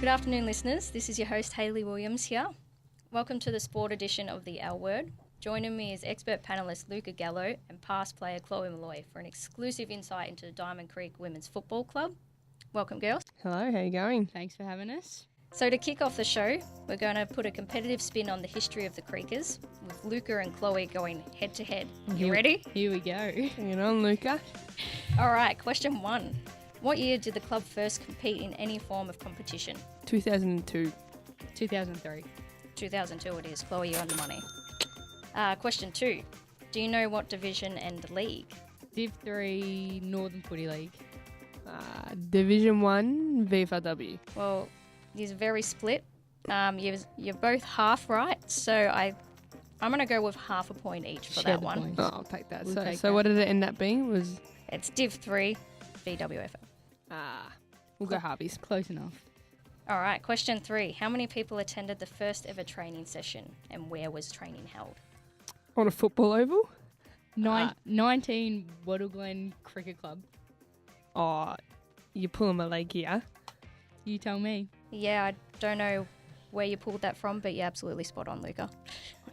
Good afternoon, listeners. This is your host, Hayley Williams here. Welcome to the sport edition of the L Word. Joining me is expert panellist Luca Gallo and past player Chloe Malloy for an exclusive insight into the Diamond Creek Women's Football Club. Welcome, girls. Hello, how you going? Thanks for having us. So to kick off the show, we're going to put a competitive spin on the history of the Creekers, with Luca and Chloe going head-to-head. You ready? Here we go. Bring it on, Luca. All right, question 1. What year did the club first compete in any form of competition? 2002. 2003. 2002 it is. Chloe, you're on the money. Question 2. Do you know what division and league? Div 3 Northern Footy League. Division 1, VFRW. Well, it's very split. You're both half right, so I'm going to go with half a point each for Share that the one. points. Oh, I'll take that. We'll So, take so that. what did it end up being? It's Div 3 VWFL. We'll go Harveys. Close enough. All right, question 3. How many people attended the first ever training session and where was training held? On a football oval? 19 Wattle Glen Cricket Club. Oh, you're pulling my leg here. You tell me. Yeah, I don't know where you pulled that from, but you're absolutely spot on, Luca.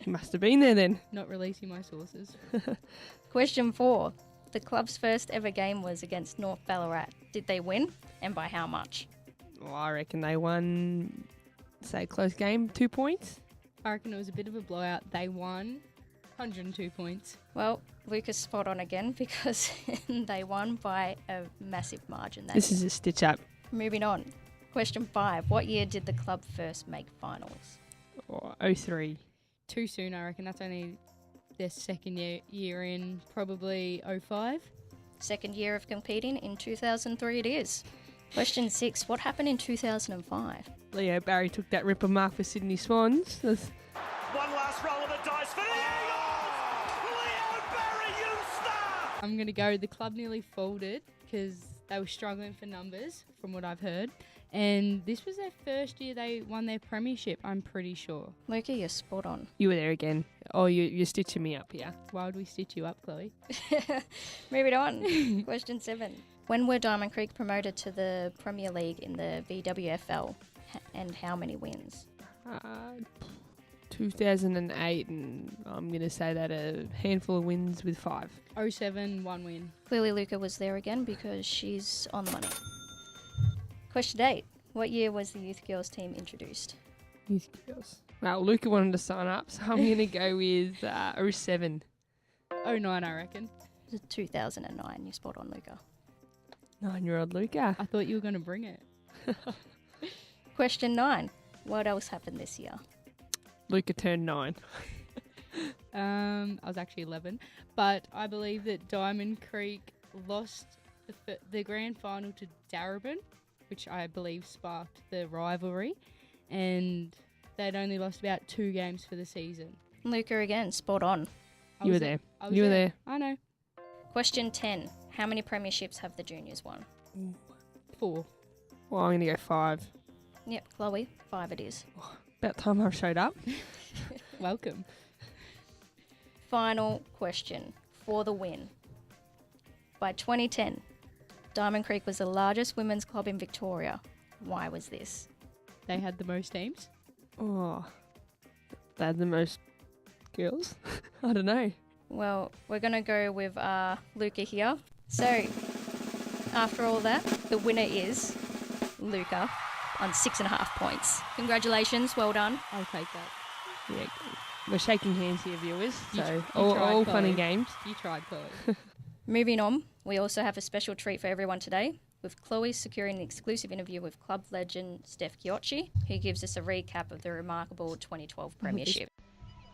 You must have been there then. Not releasing my sources. Question 4. The club's first ever game was against North Ballarat. Did they win, and by how much? Well, I reckon they won, say, close game, 2 points. I reckon it was a bit of a blowout. They won 102 points. Well, Luca's spot on again because they won by a massive margin. This is a stitch up. Moving on. Question 5. What year did the club first make finals? Oh, 03. Too soon, I reckon. That's only their second year in, probably 05. Second year of competing in 2003 it is. Question 6. What happened in 2005? Leo Barry took that ripper mark for Sydney Swans. One last roll of the dice for the Eagles! Leo Barry, you star! I'm going to go, the club nearly folded because they were struggling for numbers, from what I've heard. And this was their first year they won their premiership, I'm pretty sure. Luca, you're spot on. You were there again. Oh, you're stitching me up here. Why would we stitch you up, Chloe? Moving on. Question 7. When were Diamond Creek promoted to the Premier League in the VWFL and how many wins? 2008, and I'm going to say that a handful of wins with 5. 07, 1 win. Clearly Luca was there again because she's on the money. Question 8. What year was the youth girls team introduced? Youth girls. Well, Luca wanted to sign up, so I'm going to go with 07. 09, I reckon. It was 2009. You're spot on, Luca. 9-year-old Luca. I thought you were going to bring it. Question 9. What else happened this year? Luca turned 9. I was actually 11. But I believe that Diamond Creek lost the grand final to Darebin, which I believe sparked the rivalry. And they'd only lost about 2 games for the season. Luca again, spot on. You were there. I was You were there. I know. Question 10. How many premierships have the juniors won? 4. Well, I'm going to go 5. Yep, Chloe, 5 it is. About time I showed up. Welcome. Final question for the win. By 2010, Diamond Creek was the largest women's club in Victoria. Why was this? They had the most teams. Oh, they had the most girls? I don't know. Well, we're going to go with Luca here. So, after all that, the winner is Luca on 6.5 points. Congratulations, well done. I'll take that. Yeah, we're shaking hands here, viewers. You So tried, all fun Chloe. and games. You tried, Chloe. Moving on, we also have a special treat for everyone today, with Chloe securing an exclusive interview with club legend Steph Chiocci, who gives us a recap of the remarkable 2012 premiership.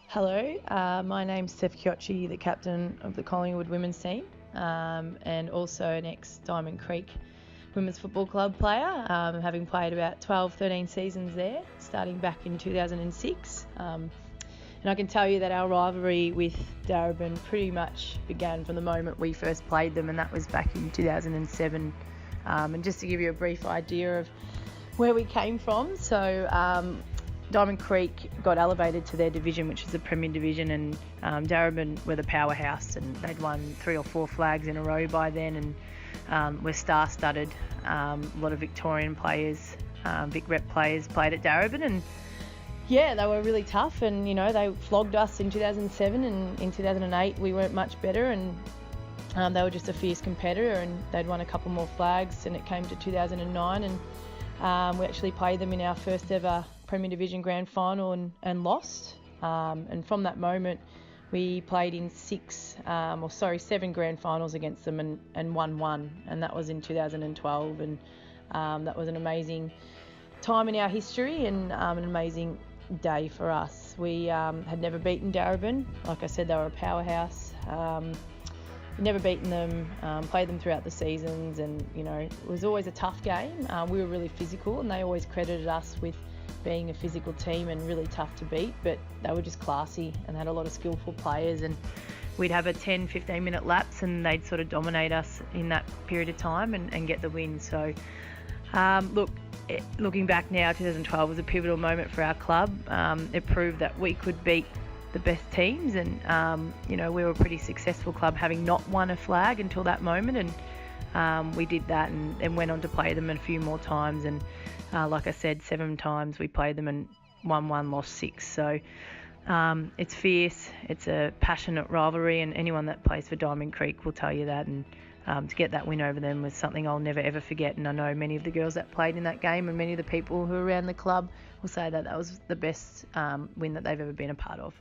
Hello, my name's Steph Chiocci, the captain of the Collingwood women's team, and also an ex-Diamond Creek Women's Football Club player, having played about 12-13 seasons there, starting back in 2006. And I can tell you that our rivalry with Darebin pretty much began from the moment we first played them, and that was back in 2007. And just to give you a brief idea of where we came from, so Diamond Creek got elevated to their division, which is the Premier Division, and Darebin were the powerhouse, and they'd won 3 or 4 flags in a row by then, and were star-studded. A lot of Victorian players Vic Rep players played at Darebin, and yeah, they were really tough, and they flogged us in 2007, and in 2008 we weren't much better, and they were just a fierce competitor, and they'd won a couple more flags, and it came to 2009, and we actually played them in our first ever Premier Division Grand Final and lost. And from that moment, we played in 7 Grand Finals against them and won one, and that was in 2012, and that was an amazing time in our history and an amazing day for us. We had never beaten Darebin. Like I said, they were a powerhouse. Never beaten them, played them throughout the seasons, and it was always a tough game. We were really physical, and they always credited us with being a physical team and really tough to beat, but they were just classy and had a lot of skillful players, and we'd have a 10-15 minute lapse and they'd sort of dominate us in that period of time and get the win. So looking back now, 2012 was a pivotal moment for our club. It proved that we could beat the best teams, and we were a pretty successful club, having not won a flag until that moment, and we did that and went on to play them a few more times, and like I said, 7 times we played them and won 1, lost 6. So it's fierce, it's a passionate rivalry, and anyone that plays for Diamond Creek will tell you that, and to get that win over them was something I'll never ever forget. And I know many of the girls that played in that game and many of the people who are around the club will say that that was the best win that they've ever been a part of.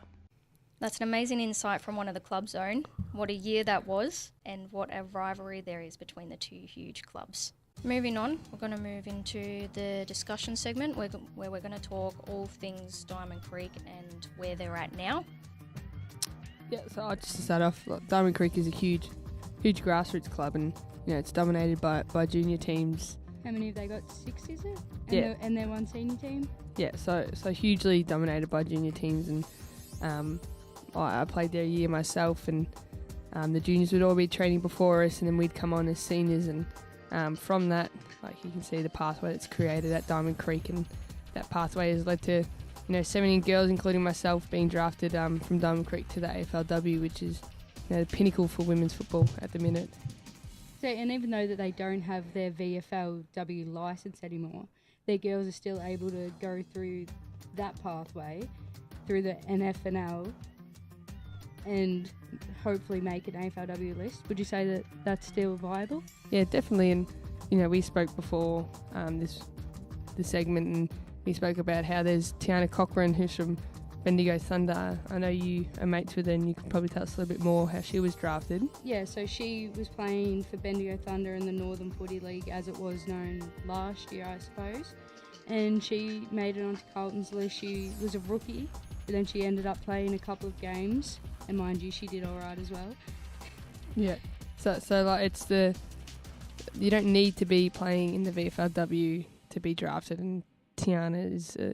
That's an amazing insight from one of the club's own. What a year that was, and what a rivalry there is between the two huge clubs. Moving on, we're going to move into the discussion segment where we're going to talk all things Diamond Creek and where they're at now. Yeah, so just to start off, Diamond Creek is a huge grassroots club, and it's dominated by junior teams. How many have they got? 6, is it? And their one senior team? Yeah, so hugely dominated by junior teams, and I played there a year myself, and the juniors would all be training before us, and then we'd come on as seniors, and from that, like you can see the pathway that's created at Diamond Creek, and that pathway has led to 17 girls, including myself, being drafted from Diamond Creek to the AFLW, which is the pinnacle for women's football at the minute. So, and even though that they don't have their VFLW licence anymore, their girls are still able to go through that pathway, through the NFNL, and hopefully make an AFLW list. Would you say that that's still viable? Yeah, definitely. And we spoke before the segment, and we spoke about how there's Tiana Cochran, who's from Bendigo Thunder. I know you are mates with her, and you can probably tell us a little bit more how she was drafted. Yeah, so she was playing for Bendigo Thunder in the Northern Footy League, as it was known last year, I suppose. And she made it onto Carlton's list. She was a rookie, but then she ended up playing a couple of games. And mind you, she did all right as well. Yeah. So like you don't need to be playing in the VFLW to be drafted, and Tiana is a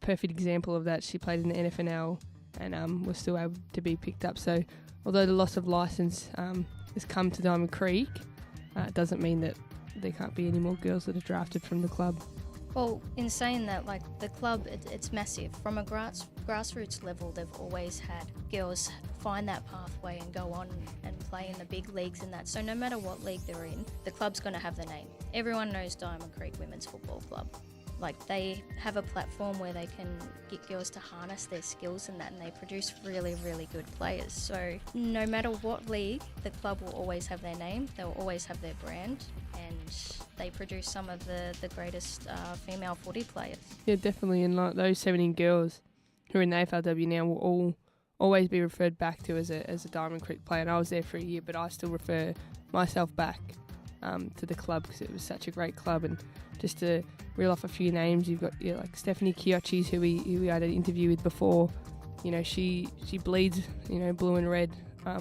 perfect example of that. She played in the NFNL and was still able to be picked up. So although the loss of licence has come to Diamond Creek, it doesn't mean that there can't be any more girls that are drafted from the club. Well, in saying that, like the club, it's massive. From a grassroots level, they've always had girls find that pathway and go on and play in the big leagues and that. So no matter what league they're in, the club's going to have the name. Everyone knows Diamond Creek Women's Football Club. Like, they have a platform where they can get girls to harness their skills and that, and they produce really, really good players. So no matter what league, the club will always have their name, they'll always have their brand, and they produce some of the greatest female footy players. Yeah, definitely. And like those 17 girls who are in the AFLW now will always be referred back to as a Diamond Creek player. And I was there for a year, but I still refer myself back to the club because it was such a great club. And just to reel off a few names, you've got like Stephanie Kiochis, who we had an interview with before. She bleeds blue and red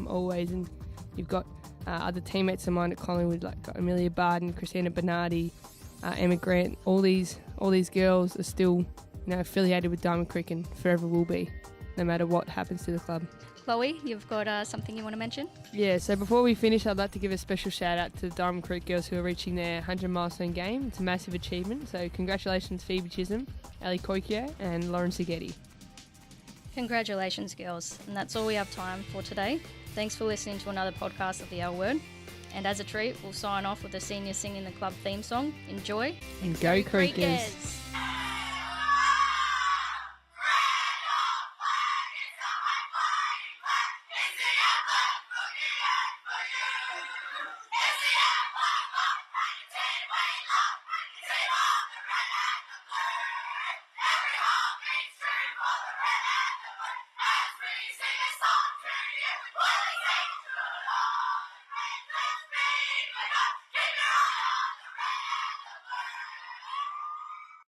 always, and you've got other teammates of mine at Collingwood, like Amelia Barden, Christina Bernardi, Emma Grant. All these girls are still affiliated with Diamond Creek and forever will be, no matter what happens to the club. Chloe, you've got something you want to mention? Yeah, so before we finish, I'd like to give a special shout out to the Diamond Creek girls who are reaching their 100 milestone game. It's a massive achievement, so congratulations Phoebe Chisholm, Ali Koikio and Lauren Sigeti. Congratulations, girls. And that's all we have time for today. Thanks for listening to another podcast of The L Word. And as a treat, we'll sign off with the seniors singing the club theme song. Enjoy. And go Creekers.